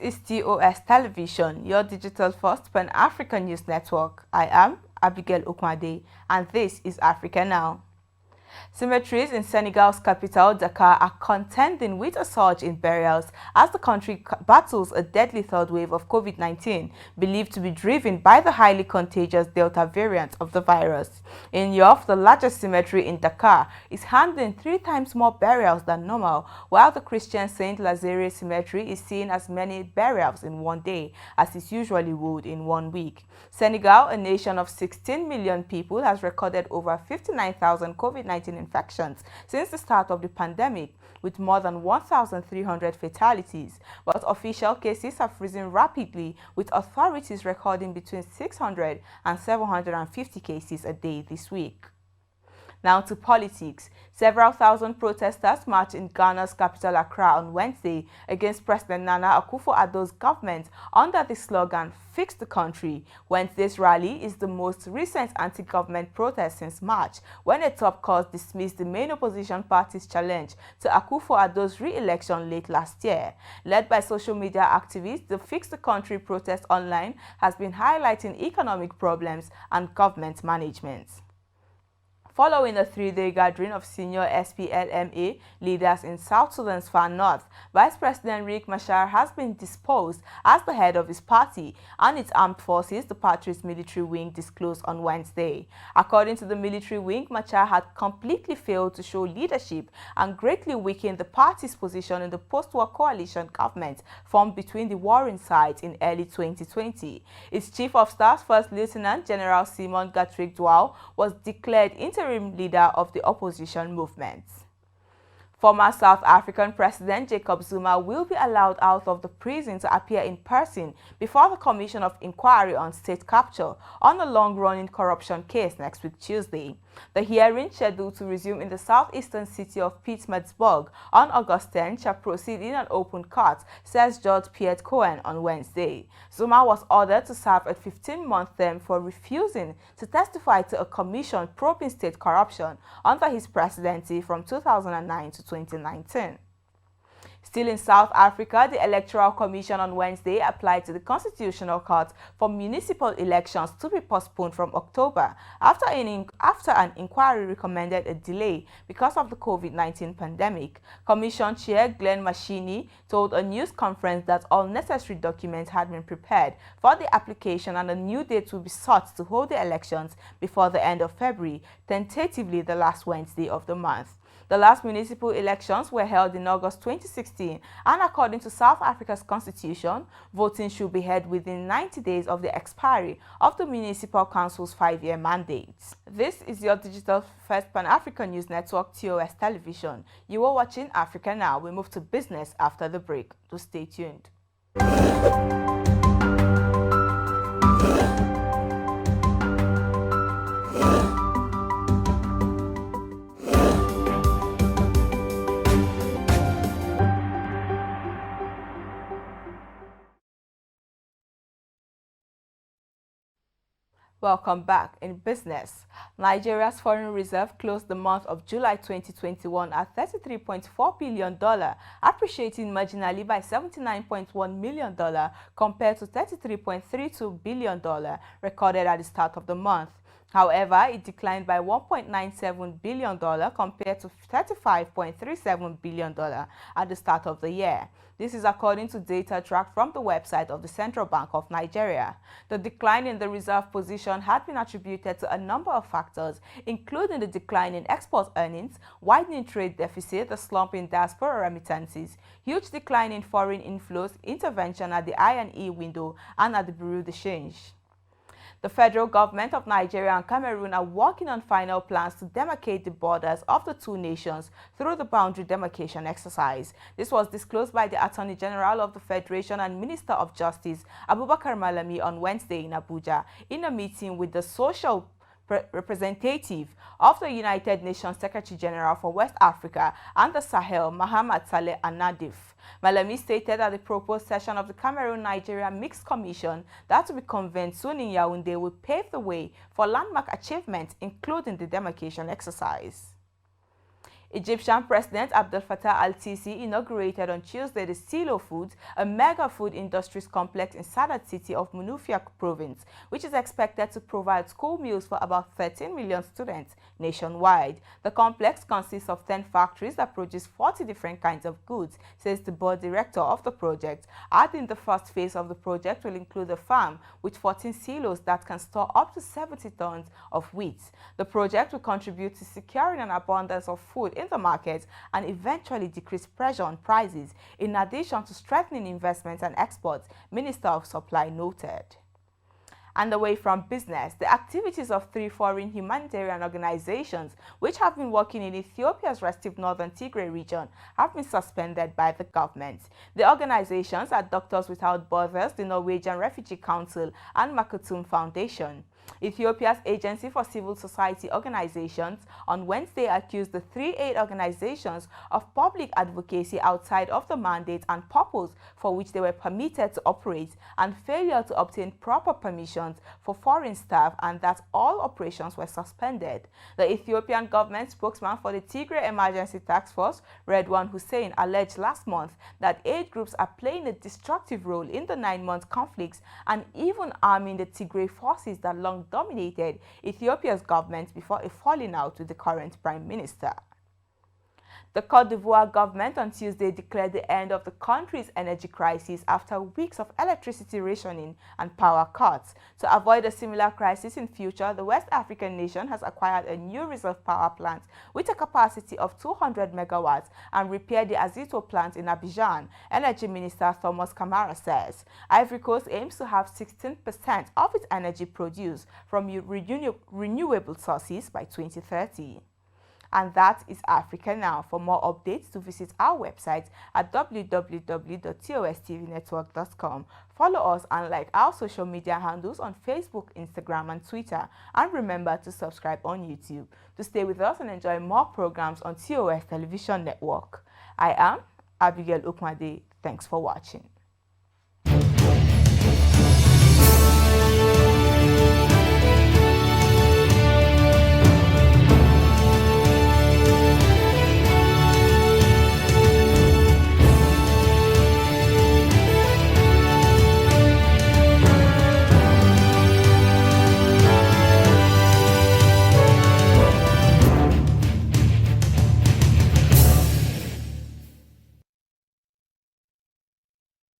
is TOS Television, your digital-first Pan-African news network. I am Abigail Okwade, and this is Africa Now. Cemeteries in Senegal's capital, Dakar, are contending with a surge in burials as the country battles a deadly third wave of COVID-19, believed to be driven by the highly contagious Delta variant of the virus. In Yoff, the largest cemetery in Dakar, is handling 3 times more burials than normal, while the Christian Saint Lazare Cemetery is seeing as many burials in one day as it usually would in 1 week. Senegal, a nation of 16 million people, has recorded over 59,000 COVID-19 infections since the start of the pandemic, with more than 1,300 fatalities. But official cases have risen rapidly, with authorities recording between 600 and 750 cases a day this week. Now to politics. Several thousand protesters marched in Ghana's capital Accra on Wednesday against President Nana Akufo-Addo's government under the slogan, "Fix the Country." Wednesday's rally is the most recent anti-government protest since March, when a top court dismissed the main opposition party's challenge to Akufo-Addo's re-election late last year. Led by social media activists, the Fix the Country protest online has been highlighting economic problems and government management. Following a 3-day gathering of senior SPLMA leaders in South Sudan's far north, Vice President Riek Machar has been deposed as the head of his party and its armed forces, the party's military wing, disclosed on Wednesday. According to the military wing, Machar had completely failed to show leadership and greatly weakened the party's position in the post-war coalition government formed between the warring sides in early 2020. Its Chief of Staff, First Lieutenant General Simon Gatwick Doual, was declared interim leader of the opposition movement. Former South African President Jacob Zuma will be allowed out of the prison to appear in person before the Commission of Inquiry on State Capture on a long-running corruption case next week Tuesday. The hearing, scheduled to resume in the southeastern city of Pietermaritzburg on August 10, shall proceed in an open court, says Judge Piet Cohen on Wednesday. Zuma was ordered to serve a 15-month term for refusing to testify to a commission probing state corruption under his presidency from 2009 to 2019. Still in South Africa, the Electoral Commission on Wednesday applied to the Constitutional Court for municipal elections to be postponed from October after an inquiry recommended a delay because of the COVID-19 pandemic. Commission Chair Glenn Mashini told a news conference that all necessary documents had been prepared for the application and a new date will be sought to hold the elections before the end of February, tentatively the last Wednesday of the month. The last municipal elections were held in August 2016, and according to South Africa's constitution, voting should be held within 90 days of the expiry of the municipal council's 5-year mandate. This is your digital-first Pan-African news network, TOS Television. You are watching Africa Now. We move to business after the break. So stay tuned. Welcome back. In business, Nigeria's foreign reserve closed the month of July 2021 at $33.4 billion, appreciating marginally by $79.1 million compared to $33.32 billion recorded at the start of the month. However, it declined by $1.97 billion compared to $35.37 billion at the start of the year. This is according to data tracked from the website of the Central Bank of Nigeria. The decline in the reserve position had been attributed to a number of factors, including the decline in export earnings, widening trade deficit, the slump in diaspora remittances, huge decline in foreign inflows, intervention at the I&E window and at the Bureau de Change. The federal government of Nigeria and Cameroon are working on final plans to demarcate the borders of the two nations through the boundary demarcation exercise. This was disclosed by the Attorney General of the Federation and Minister of Justice, Abubakar Malami, on Wednesday in Abuja, in a meeting with the social representative of the United Nations Secretary General for West Africa and the Sahel, Mohamed Saleh Al-Nadif. Malami stated that the proposed session of the Cameroon-Nigeria Mixed Commission that will be convened soon in Yaoundé will pave the way for landmark achievements, including the demarcation exercise. Egyptian President Abdel Fattah al-Sisi inaugurated on Tuesday the Silo Foods, a mega food industries complex in Sadat city of Munufia province, which is expected to provide school meals for about 13 million students nationwide. The complex consists of 10 factories that produce 40 different kinds of goods, says the board director of the project, adding the first phase of the project will include a farm with 14 silos that can store up to 70 tons of wheat. The project will contribute to securing an abundance of food in the market and eventually decrease pressure on prices, in addition to strengthening investments and exports, Minister of Supply noted. And away from business, the activities of 3 foreign humanitarian organizations which have been working in Ethiopia's restive northern Tigray region have been suspended by the government. The organizations are Doctors Without Borders, the Norwegian Refugee Council, and Makatum Foundation. Ethiopia's Agency for Civil Society Organizations on Wednesday accused the 3 aid organizations of public advocacy outside of the mandate and purpose for which they were permitted to operate, and failure to obtain proper permissions for foreign staff, and that all operations were suspended. The Ethiopian government spokesman for the Tigray Emergency Task Force, Redwan Hussein, alleged last month that aid groups are playing a destructive role in the 9-month conflicts and even arming the Tigray forces that long dominated Ethiopia's government before a falling out with the current prime minister. The Côte d'Ivoire government on Tuesday declared the end of the country's energy crisis after weeks of electricity rationing and power cuts. To avoid a similar crisis in future, the West African nation has acquired a new reserve power plant with a capacity of 200 megawatts and repaired the Azito plant in Abidjan, Energy Minister Thomas Kamara says. Ivory Coast aims to have 16% of its energy produced from renewable sources by 2030. And that is Africa Now. For more updates, to visit our website at www.tostvnetwork.com. Follow us and like our social media handles on Facebook, Instagram, and Twitter. And remember to subscribe on YouTube to stay with us and enjoy more programs on TOS Television Network. I am Abigail Ukmade. Thanks for watching.